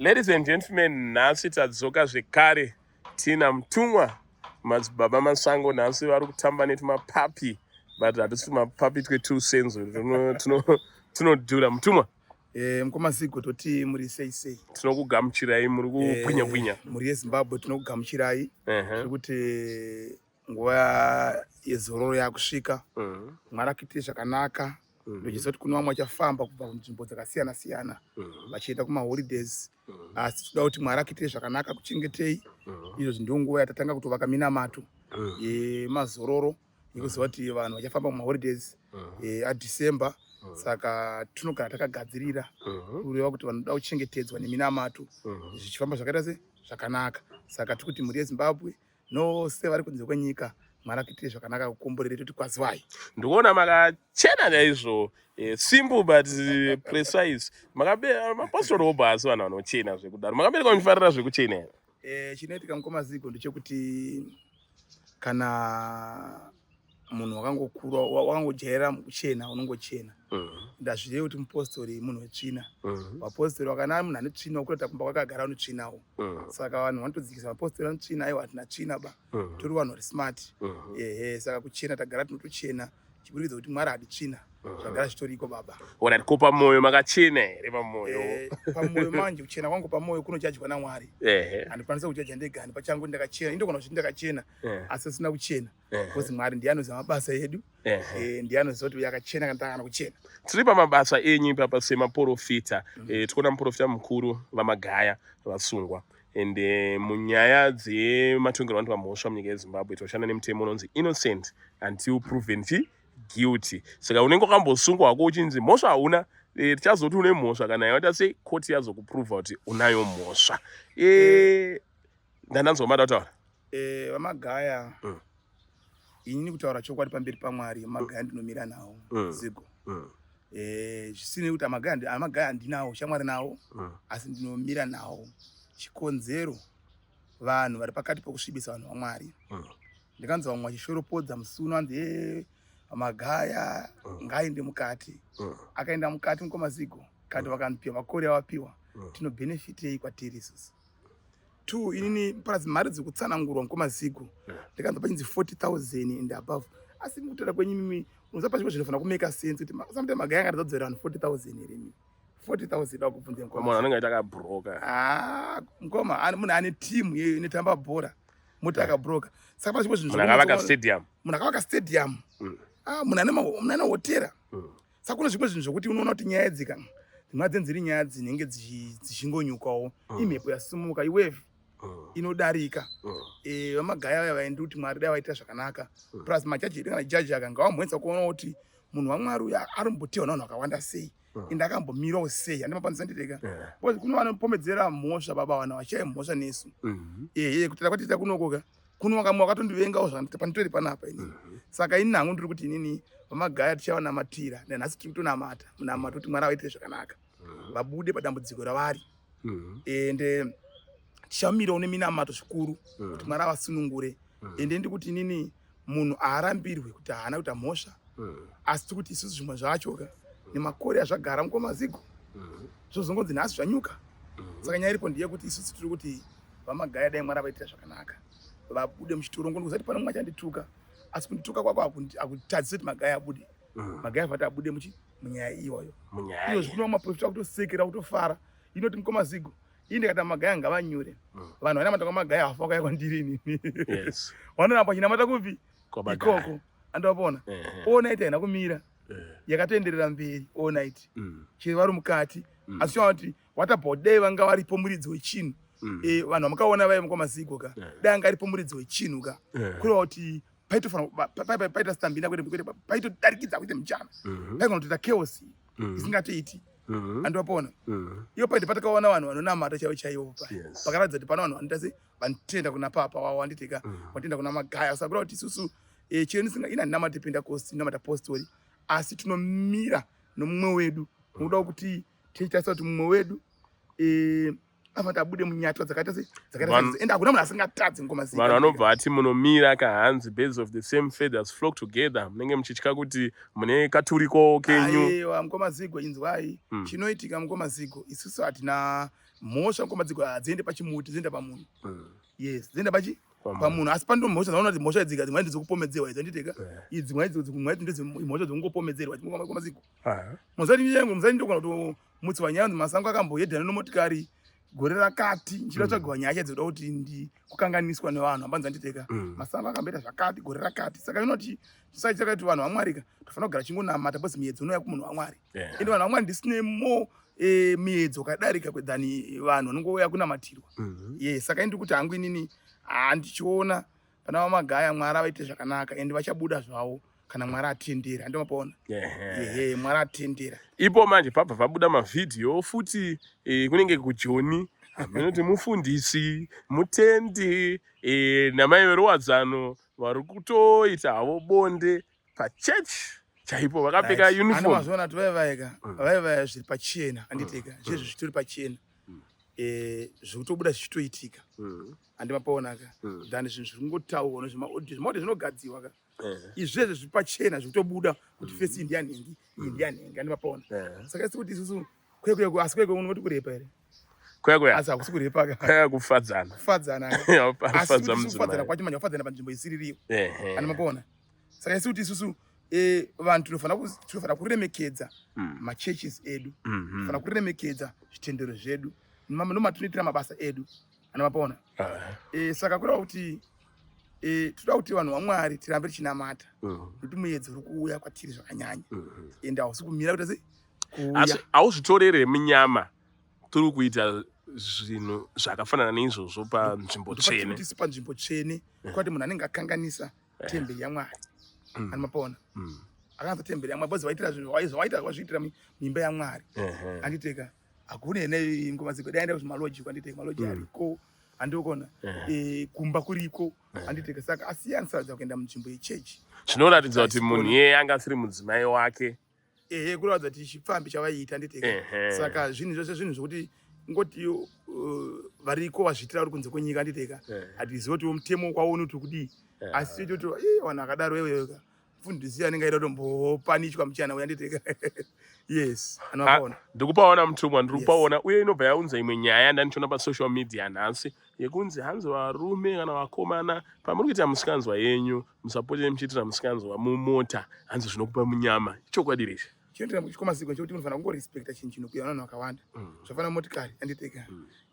Ladies and gentlemen, nhasi tadzoka zvekare tina mutumwa madzibaba masango. Nhasi vari kutamba netumapapi, but hatisi tumapapi twe2 senzo, tunodhura. Mutumwa, Mukomaziko toti muri sei tinokugamuchirai, muri kubwinya muri yeZimbabwe tinokugamuchirai kuti nguva yezororo yakusvika. Mwarakuite zvakanaka. Ndochiziva kuti kune vamwe vachafamba kubva kunzvimbo dzakasiyana siyana vachienda kumaholidays, asi toda kuti mwarakuite zvakanaka, kuchengetei. Izvo ndiyo nguva yatatanga kutovaka minamato yemazororo yekuziva kuti vanhu vachafamba kumaholidays aDecember. Saka tinogara takagadzirira kureva kuti vanoda kuchengetedzwa neminamato zvichifamba zvakaita zvakanaka. Saka tiri kuti muri yeZimbabwe nose vari kunze kwenyika mwarakuite zvakanaka, kukomborere toti kwazivai. Ndikuona makachena chaizvo, simple but precise. Mapostori basi vanhu vanochena zvekudaro. Makabereka muchifarira zvekuchena here? Chinoitika mukomaziko ndechekuti kana munhu wakangokura wakangojaira kuchena unongochena. Ndazvirevi kuti mupostori munhu wetsvina. Vapostori vakana munhu anotsvina kureta kumba kwakagara unotsvinawo. Saka vanhu vanotodzikisa vapostori vanotsvina, aiwa hatina tsvina ba, tori vanhu vari smart. Saka kuchena tagara tinotochena chiburikidza kuti Mwari hatitsvina, zvagara zvitoriko baba. Ora ko pamoyo makachena here? Pamoyo pamoyo manje kuchena kwangu pamoyo kunojajwa naMwari. Handikwanisa kujaja ndega, pachangu ndakachena, indogona kuti ndakachena asi sina kuchena, because Mwari ndiye anoziva mabasa edu, ndiye anoziva kuti yakachena kana takana kuchena. Tiri pamabasa enyu papa semaprofita. Tikuona muprofita mukuru vaMagaya vasungwa, ende munyaya dzematongerwo antu pamhosva munyika yeZimbabwe toshanda nemutemo unonzi innocent until proven guilty. Saka unenge wakambosungwa wako uchinzi mhosva hauna, tichazoti une mhosva kana yaita sei koti yazokupruvha kuti unayo mhosva. Ndandanzwa mada kutaura vaMagaya. Inini kutaura chokwadi pamberi paMwari, vaMagaya ndinomira nawo zigo. Zvisinei kuti vaMagaya handinawo shamwari nawo, asi ndinomira nawo. Chikonzero vanhu vari pakati pokusvibisa vanhu vaMwari. Ndikanzwa vamwe vachishoropodza musuno anzi vaMagaya ngaaende mukati. Akaenda mukati mukomaziko, kati vakanopiwa makore avapiwa, tinobhenefitei kwatiri isusu? 2, inini paradzi mari dzekutsanangurwa mukomaziko ndikanzwa pachinzi 40,000 and above. Asi mukutaura kwenyu mimi unoziva pachiko zvinofanira kumeka sense kuti samute Magaya akatodzera vanhu 40,000 here. 40,000 da kubvunza mukoma. Munhu anenge akabroka. Mukoma munhu ane timu inotamba bhora, muti akabroka. Saka pachiko zvinhu munhu akavaka stadium. Munhu akavaka stadium. Munhu ane hotera. Saka kune zvimwe zvinhu zvokuti unoona kuti nyaya dzika dzimwe dzenziri nyaya dzinenge dzichingonyukawo. Imhepo yasumuka iwave inodarika. VaMagaya vaya vaendi kuti Mwari dai vaita zvakanaka. Plus majaji edu kana jaji akanga wamboenza kuona kuti munhu waMwari uyu arimbotewa navanhu vakawanda sei, ende akambomirawo sei, handimapandisa nditeka. Because kuno vanopomedzera mhosva baba, vanhu vachaya mhosva nesu. Kutira kwatiita kunokoka kuno vakamwe vakatondivengawo zvanditori panapa inini. Saka ini nangu ndiri kuti inini vaMagaya tichavanamatira, nanhasi tiri kutonamata munamato kuti Mwari avaitire zvakanaka, vabude padambudziko ravari. Ende tichamirawo neminamato zvikuru kuti Mwari avasunungure. Ende ndikuti inini munhu haarambirwe kuti haana kuita mhosva, asi tiri kuti isusu zvimwe zvachoka nemakore azvagara mukomaziko zvozongonzi nhasi zvanyuka. Saka nyaya iripo ndiye kuti isusu tiri kuti vaMagaya dai Mwari avaitira zvakanaka, vabude muchitorongo. Ndikuzati pane mumwe achandituka, asi kundituka kwako hakutadzisi kuti Magaya abude. Magaya vati abude munyaya iyoyo. Iyo zvino maprofita kutosekera kutofara. Inoti mukomaziko ini ndikati Magaya ngavanyure, vanhu vanamata kwaMagaya hafa vakauya kwandiri inini. Vanonapa chinamata kupi ikoko andavapona. All night haina kumira, yakatoenderera mberi all night. Vari mukati, asi chinoona kuti what about dai vanga varipo muridzi wechinhu. Vanhu vamakaona vai mukomaziko ka, dai anga aripo muridzi wechinhu ka, kureva kuti paita stambina kwete paitodarikidza kuite muchana, paigona kutoita chaos isingatoiti. Andopona. Iyo paite patakaona vanhu vanonamata chaivo chaivo pa. Pakaratidza kuti pana vanhu vanoita se vanotenda kuna papa wavo wanditeka, vatenda kuna Magaya. Saka kuti isusu cheni singa ina namata Pentecost, namata Apostori, asi tinomira nomumwe wedu. Unoda kuti tichitaisa kuti mumwe wedu avati abude munyatwa dzakaita ende hakuna munhu asingatadzi mukomaziko. Vanhu vanobva ati munomira kahanzi, birds of the same feathers flock together. Munenge muchitya kuti mune katuriko kenyu. Mukomaziko inzwai chinoitika mukomaziko isusu hatina mhosva ngomadziko hadziende pachimuti dzienda pamunhu. Yes, dzienda Pamunhu. pamunhu. Asi pando mhosva dzaona kuti mhosva idzika dzimwe ndedzokupomedzerwa idzo nditeka. Dzimwe ndidzo mhosva dzongopomedzerwa kumadziko. Muzani ndokona kuti mutsi wanyanzi masango akamboyedhana nomotikari gore rakati nchiratsvagiwa nyaya dzoda kuti kukanganiswa nevanhu hambanza nditeka. Masango akamboita zvakati gore rakati. Saka inoti tisachaka kuti vanhu vaMwari tofanira kugara chingonamata bhozi miedzo unouya kumunhu waMwari. Ende vanhu vaMwari ndisine miedzo kadarika kwedhani vanhu vanongouya kunamatirwa. Yes, saka ndiri kuti hangu inini handichiona pana vaMagaya Mwari avaite zvakanaka ende vachabuda zvavo kana Mwari atendera. Andomapaona. Mwari atendera. Ipo manje pabva pabuda mavhidhiyo futi kunenge kuJoni anoti mufundisi mutendi namaverowadzano vari kutoita havo bonde pachechi chaipo vakapfeka uniform. Andomazviona kuti vaivaya zviri pachena anditeka zvezvo zvitori pachena zvirikutobuda zvichitoitika. Andimapaona ka dhani zvinhu zviri kungotaurwa zvimaudio zvinogadzirwa ka izvezvo zviri pachena zvikutobuda kuti fesi ndiyanhengi iyi ndiyanhengi. Andimapaona. Saka isi kuti isusu kwekwe asi kwekwe unoti kurepa here kwekwe asi hakusi kurepa ka kwekwe kufadzana asi kufadzana kwacho manje kufadzana panzvimbo isiririyo. Andimapaona. Saka isi kuti isusu vantu tinofanira kuremekedza machurches edu, tinofanira kuremekedza zvitendero zvedu ndomatinoitira mabasa edu. Andimapaona. Saka kureva kuti toda kuti vanhu vaMwari tirambe tichinamata nokuti muedzo uri kuuya kwatiri zvakanyanya ende hausi kumira kuti asi hauzvitorere munyama tiri kuita zvinhu zvakafanana neizvozvo panzvimbo tsvene. Tisi panzvimbo tsvene kwati munhu anenge akanganisa temberi yaMwari. Andimapaona. Akanza temberi yaMwari bhozi vaitira zvinhu zvawaita kwazviitira mimba yaMwari. Anditeka hakuna ene ngomadziko daenda kuzvimaloji kwanditeka maloji ariko andokona kumba kuriko anditeka. Saka asiyanisa kuenda munzvimbo yechechi zvinoratidza kuti munhu iyeye anga asiri mudzimai wake. Kuratidza kuti chipfambi chavaita anditeka. Saka zvinhu zvose zvinhu zvokuti ngoti variko vazviitira uri kunze kwenyika anditeka hatizivi kuti mutemo kwaoni kuti kudii asi kuti vanhu akadaro wewe mufundisi anenge aida kutombopanichwa muchana uya anditeka. Yes, anopaona. Ndikupaona mutumwa ndikupaona uye inobva yaunza imwe nyaya ndanichiona pasocial media nhasi yekunzi hanzi varume kana vakomana pamuri kuita musikanzwa yenyu musapote muchiitira musikanzwa mumota hanzi zvinokupa munyama. Chokwadi reshe chinoitira muchikomaziko chekuti munofanira kungorespekta chinhu chinokuya vanhu vakawanda zvafanana motikari anditeka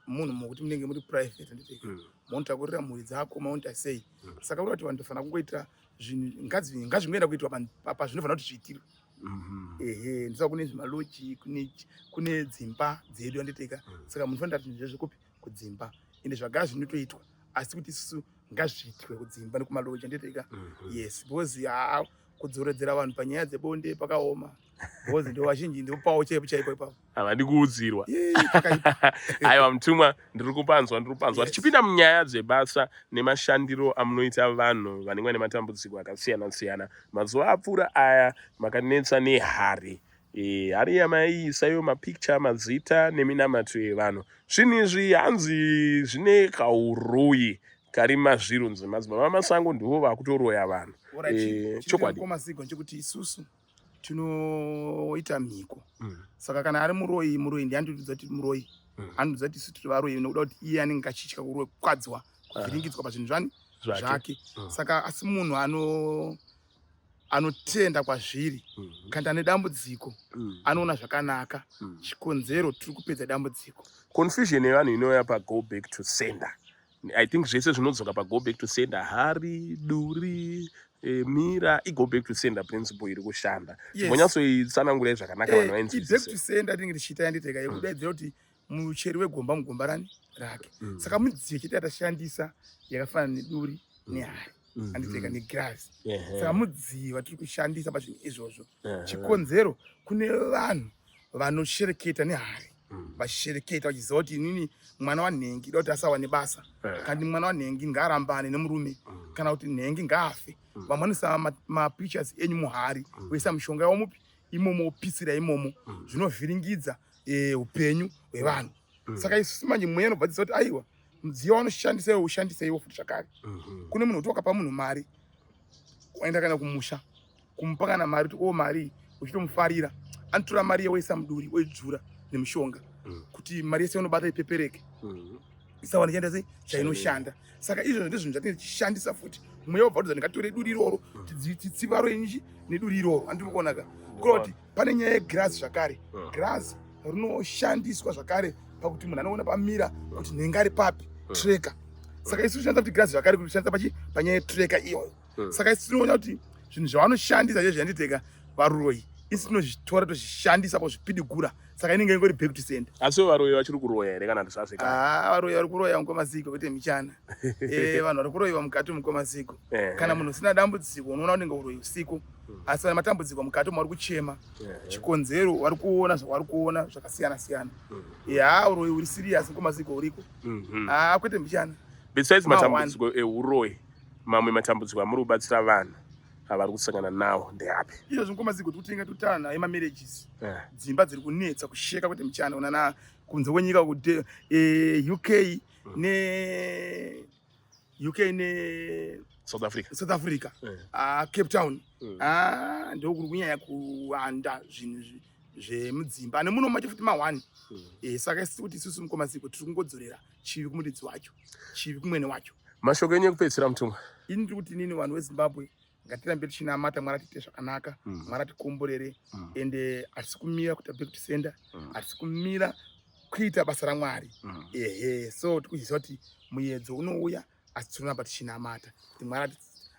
munhu mokuti munenge muri private anditeka maunitakurira mhuri dzako maunita sei. Saka uri kuti vanhu tofanira kungoita zvinhu ngazvingoenda kuitwa pazvinofanira kuti zviitirwe. Ndisaka kune zvimaloji kune dzimba dzedu anditeka. Saka munhu fanira kuti zvezvekupi kudzimba ende zvagara zvinotoitwa asi kuti isusu ngazviitwe kudzimba nekumaloji anditeka. Yes, because kudzoredzera vanhu panyaya dzebonde pakaoma because ndo vazhinji ndopawo chaipo ipapo havadi kuudzirwa. Aiwa mutumwa ndiri kupanzwa tichipinda munyaya dzebasa nemashandiro amunoita vanhu vanenge vane matambudziko akasiyana siyana. Mazuva apfuura aya makanetsa nehari yamaiisayo mapicture mazita neminamato yevanhu. Zvinhu izvi hanzi zvine kauroyi kari mazvirunzi madzibaba vamasango ndivo vakutoroya vanhu. Chokwadi komasigo nchekuti isusu tinoita mhiko. Saka kana ari muroyi ndiye anotidza kuti muroyi anotidza kuti isu tiri varoyi nokuda kuti iye anenge achitya kwadziwa kuvhiringidzwa pazvinhu zvake. Saka asi munhu anotenda kwazviri kandi ane dambudziko anoona zvakanaka chikonzero tiri kupedza dambudziko. Confusion yevanhu inouya pago back to sender. I think zvese zvinodzoka pago back to sender hari duri mira igo back to sender principle iri kushanda. Mbonyatsoitsanangurai zvakanaka vanhu vainzwisisa. Back to sender tinenge tichiita yanditeka yekudaidzira kuti mucheri wegomba mugomba rake. Saka mudziyo chete yatashandisa yakafanana neduri nehari anditeka negirazi. Saka mudziyo watiri kushandisa pazvinhu izvozvo. Chikonzero kune vanhu vanoshereketa nehari vachishereketa vachiziva kuti inini mwana wanhengi ida kuti asawa nebasa kandi mwana wanhengi ngaarambane nemurume kana kuti nhengi ngaafe. Vamwe vanoisa mapictures enyu muhari voisa mishonga yawomupi imomo opisira imomo zvinovhiringidza upenyu hwevanhu. Saka isusu manje mweya anobvadzisa kuti aiwa mudziyo wanoshandisa iwe ushandise iwo futi zvakare. Kune munhu kuti wakapa munhu mari waenda kana kumusha kumupa kana mari kuti mari uchitomufarira anotora mari yewoisa muduri oidzura nemishonga kuti mari yese unobata ipepereke isawana chienda sei chainoshanda. Saka izvozvo ndizvinhu zvatine tichishandisa futi mweya wobva ndingatore duri iroro titsiva renji neduri iroro andinokuonaka kureva kuti pane nyaya yegirazi zvakare. Girazi rinoshandiswa zvakare pakuti munhu anoona pamira kuti nhenga ari papi treka. Saka isi tichishandisa kuti girazi zvakare kuti tichishandisa panyaya yetreka iyoyo. Saka isi tinoona kuti zvinhu zvavanoshandisa izvo zvinanditeka varuroi isi tinozvitora tozvishandisa pozvipidigura. Saka inenge ingori back to send. Asi varoi vachiri kuroya here kana ndisazvika? Varoi vari kuroya mukomaziko kwete michana. Vanhu vari kuroyiwa mukati mukomaziko. Kana munhu usina dambudziko unoona unenge uroyi usiku. Asi vane matambudziko mukati vari kuchema. Chikonzero vari kuona zvavari kuona zvakasiyana siyana. Uroyi uri serious mukomaziko uriko. Kwete michana. Besides matambudziko euroyi, mamwe matambudziko amuri kubatsira vanhu avari kusangana nawo ndeapi? Izvozvo mukomaziko tikutenga tutana emamarriages. Dzimba dziri kunetsa kusheka kwete michana unana kunze kwenyika kuti UK ne South Africa. Cape Town. Ndokuri kunyanya kuwanda zvinhu zvemudzimba nemuno macho futi ma1. Saka isi kuti isusu mukomaziko tiri kungodzorera chivi kumuridzi wacho, chivi kumwene wacho. Mashoko enyu ekupedzisira mutumwa? Ini ndiri kuti nini vanhu veZimbabwe ngatirambe tichinamata mwaratite zvakanaka, mwaratikomborere ende hatisi kumira kuita back to sender, hatisi kumira kuita basa raMwari. So tikuziva kuti muedzo unouya asi tinoramba tichinamata kuti Mwari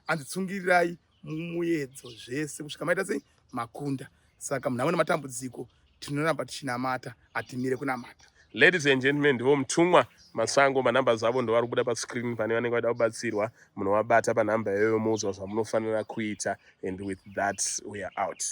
anditsungirirai mumuedzo zvese kusvika maita sei makunda. Saka munhu amwe matambudziko tinoramba tichinamata hatimire kunamata. Ladies and gentlemen, ndivo mutumwa Masango. Manhamba zavo ndo vari kubuda pascreen pane vanenge vada kubatsirwa. Munovabata panhamba iyoyo moudzwa zvamunofanira kuita, and with that we are out.